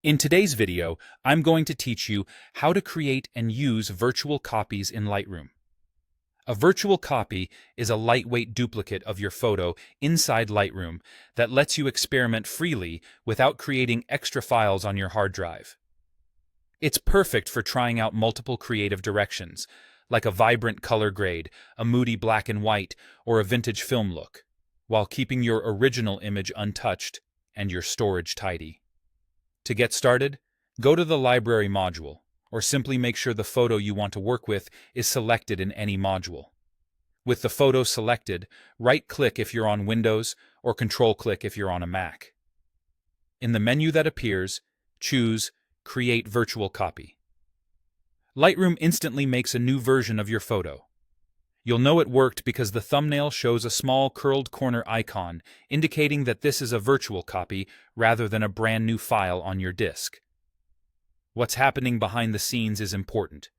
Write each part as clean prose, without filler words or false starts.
In today's video, I'm going to teach you how to create and use virtual copies in Lightroom. A virtual copy is a lightweight duplicate of your photo inside Lightroom that lets you experiment freely without creating extra files on your hard drive. It's perfect for trying out multiple creative directions, like a vibrant color grade, a moody black and white, or a vintage film look, while keeping your original image untouched and your storage tidy. To get started, go to the Library module, or simply make sure the photo you want to work with is selected in any module. With the photo selected, right-click if you're on Windows, or Control-click if you're on a Mac. In the menu that appears, choose Create Virtual Copy. Lightroom instantly makes a new version of your photo. You'll know it worked because the thumbnail shows a small curled corner icon indicating that this is a virtual copy rather than a brand new file on your disk. What's happening behind the scenes is important.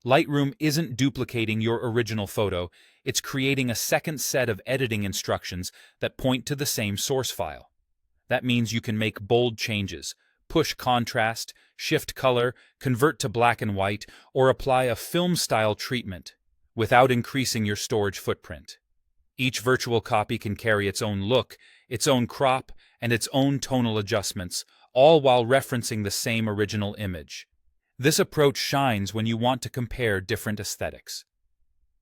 Lightroom isn't duplicating your original photo, it's creating a second set of editing instructions that point to the same source file. That means you can make bold changes, push contrast, shift color, convert to black and white, or apply a film-style treatment without increasing your storage footprint. Each virtual copy can carry its own look, its own crop, and its own tonal adjustments, all while referencing the same original image. This approach shines when you want to compare different aesthetics.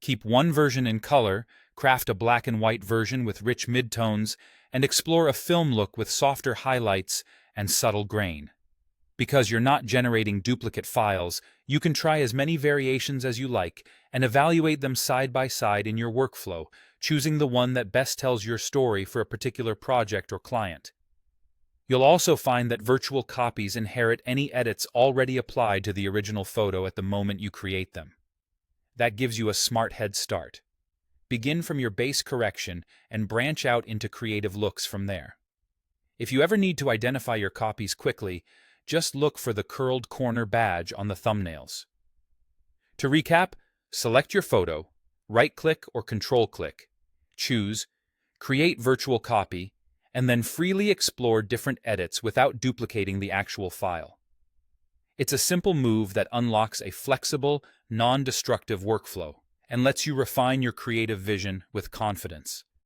Keep one version in color, craft a black and white version with rich midtones, and explore a film look with softer highlights and subtle grain. Because you're not generating duplicate files, you can try as many variations as you like and evaluate them side by side in your workflow, choosing the one that best tells your story for a particular project or client. You'll also find that virtual copies inherit any edits already applied to the original photo at the moment you create them. That gives you a smart head start. Begin from your base correction and branch out into creative looks from there. If you ever need to identify your copies quickly, just look for the curled corner badge on the thumbnails. To recap, select your photo, right-click or Control-click, choose Create Virtual Copy, and then freely explore different edits without duplicating the actual file. It's a simple move that unlocks a flexible, non-destructive workflow and lets you refine your creative vision with confidence.